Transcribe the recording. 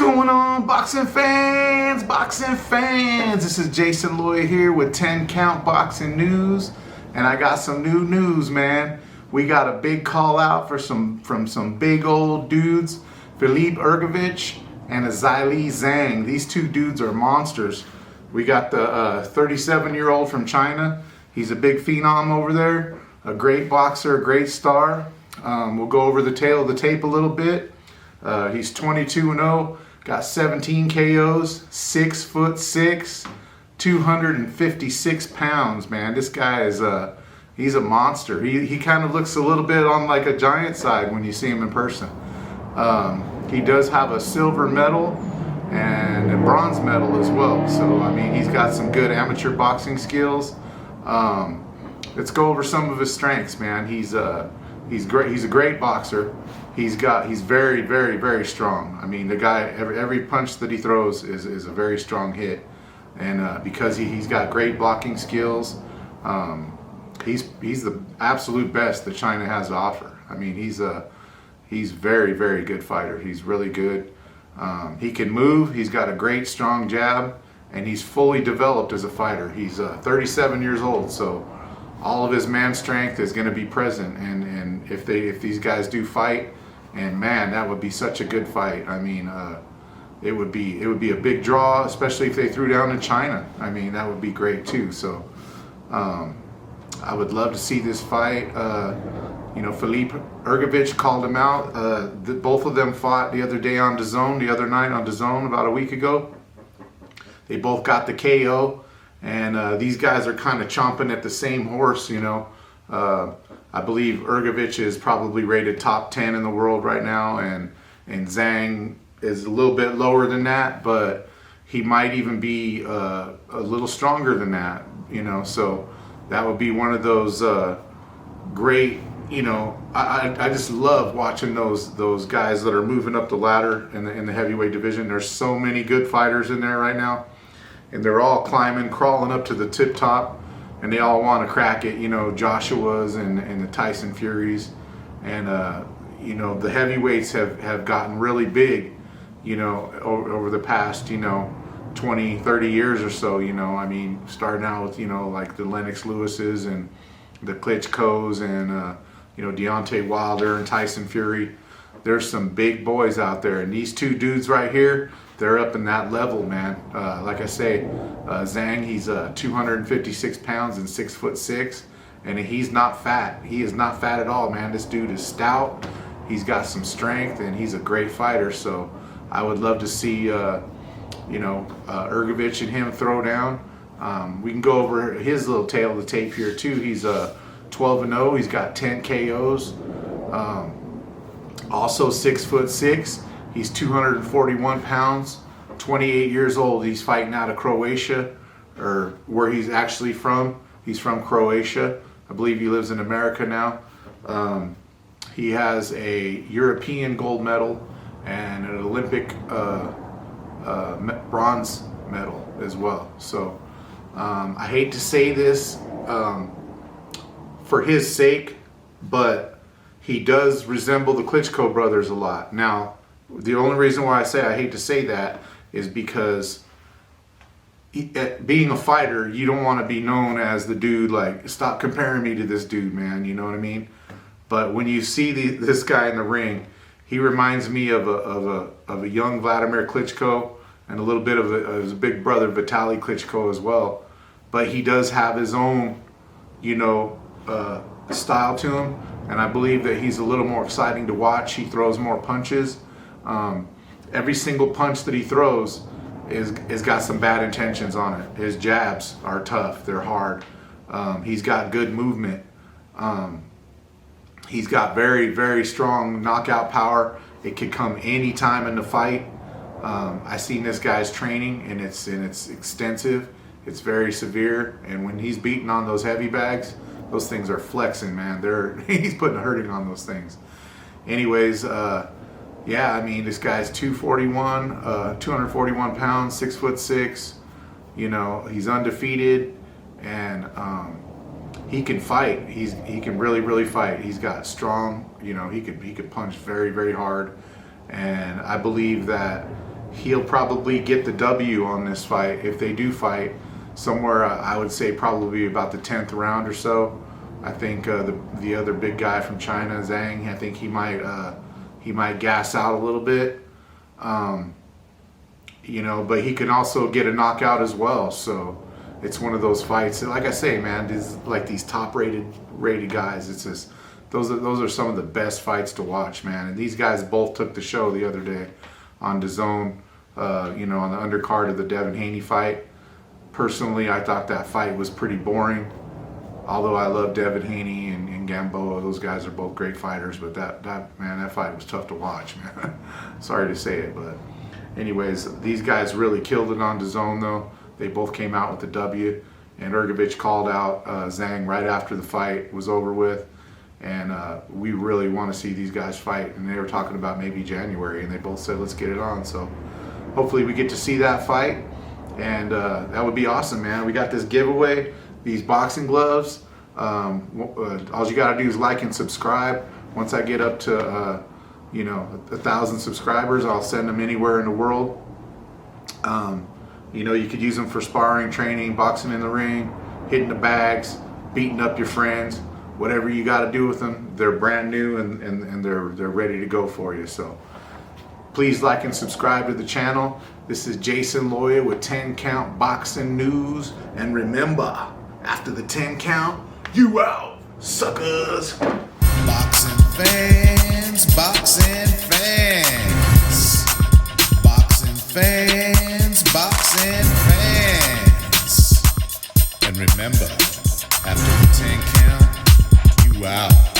going on, boxing fans? Boxing fans! This is Jason Loya here with 10 Count Boxing News, and I got some new news, man. We got a big call out from some big old dudes, Filip Hrgovic and a Zhilei Zhang. These two dudes are monsters. We got the 37-year-old from China. He's a big phenom over there, a great boxer, a great star. We'll go over the tail of the tape a little bit. He's 22-0, got 17 KOs, 6'6", 256 pounds, man. This guy is he's a monster. He kind of looks a little bit on like a giant side when you see him in person. He does have a silver medal and a bronze medal as well. So, I mean, he's got some good amateur boxing skills. Let's go over some of his strengths, man. He's great. He's a great boxer. He's very, very, very strong. I mean, the guy, every punch that he throws is a very strong hit. And because he's got great blocking skills, he's the absolute best that China has to offer. I mean, he's very, very good fighter. He's really good. He can move. He's got a great, strong jab, and he's fully developed as a fighter. He's 37 years old, so all of his man strength is going to be present. And if these guys do fight, and man, that would be such a good fight. I mean, it would be a big draw, especially if they threw down in China. I mean, that would be great too. So I would love to see this fight. You know, Filip Hrgovic called him out. Both of them fought the other day on DAZN, the other night on DAZN about a week ago. They both got the KO, and these guys are kind of chomping at the same horse, you know. I believe Hrgovic is probably rated top 10 in the world right now, and Zhang is a little bit lower than that, but he might even be a little stronger than that, you know. So that would be one of those great, you know. I just love watching those guys that are moving up the ladder in the heavyweight division. There's so many good fighters in there right now, and they're all climbing, crawling up to the tip top, and they all want to crack it, you know. Joshua's and the Tyson Furies, and you know, the heavyweights have gotten really big, you know, over the past, you know, 20-30 years or so, you know. I mean, starting out with, you know, like the Lennox Lewis's and the Klitschko's and you know, Deontay Wilder and Tyson Fury. There's some big boys out there, and these two dudes right here, they're up in that level, man. Like I say, Zhang, he's 256 pounds and 6'6", and he's not fat. He is not fat at all, man. This dude is stout. He's got some strength, and he's a great fighter. So I would love to see, you know, Hrgovic and him throw down. We can go over his little tail of the tape here too. He's 12-0. He's got 10 KOs. Also 6'6". He's 241 pounds, 28 years old. He's fighting out of Croatia, or where he's actually from. He's from Croatia. I believe he lives in America now. He has a European gold medal and an Olympic bronze medal as well. So I hate to say this for his sake, but he does resemble the Klitschko brothers a lot. Now, the only reason why I say I hate to say that is because being a fighter, you don't want to be known as the dude, like, stop comparing me to this dude, man, you know what I mean? But when you see this guy in the ring, he reminds me of a young Vladimir Klitschko, and a little bit of his big brother Vitaly Klitschko as well. But he does have his own, you know, style to him, and I believe that he's a little more exciting to watch. He throws more punches. Every single punch that he throws is got some bad intentions on it. His jabs are tough. They're hard. He's got good movement. He's got very, very strong knockout power. It could come any time in the fight. I seen this guy's training, and it's extensive. It's very severe, and when he's beating on those heavy bags, those things are flexing, man. He's putting a hurting on those things. Anyways, yeah, I mean, this guy's 241 pounds, 6'6". You know, he's undefeated, and he can fight. He can really fight. He's got strong, you know, he could punch very hard, and I believe that he'll probably get the W on this fight if they do fight somewhere. I would say probably about the 10th round or so. I think the other big guy from China, Zhang, I think he might gas out a little bit. You know, but he can also get a knockout as well. So it's one of those fights. Like I say, man, these top rated guys. It's just those are some of the best fights to watch, man. And these guys both took the show the other day on DAZN. You know, on the undercard of the Devin Haney fight. Personally, I thought that fight was pretty boring. Although I love Devin Haney and Gamboa, those guys are both great fighters. But that fight was tough to watch, man. Sorry to say it, but anyways, these guys really killed it on DAZN though. They both came out with the W, and Hrgovic called out Zhang right after the fight was over with. And we really want to see these guys fight. And they were talking about maybe January, and they both said, let's get it on. So hopefully we get to see that fight. And that would be awesome, man. We got this giveaway, these boxing gloves. All you got to do is like and subscribe. Once I get up to, you know, 1,000 subscribers, I'll send them anywhere in the world. You know, you could use them for sparring, training, boxing in the ring, hitting the bags, beating up your friends, whatever you got to do with them. They're brand new and they're ready to go for you. So please like and subscribe to the channel. This is Jason Loya with 10 Count Boxing News. And remember, after the 10 count, you out, suckers. Boxing fans, boxing fans, boxing fans, boxing fans. And remember, after the 10 count, you out.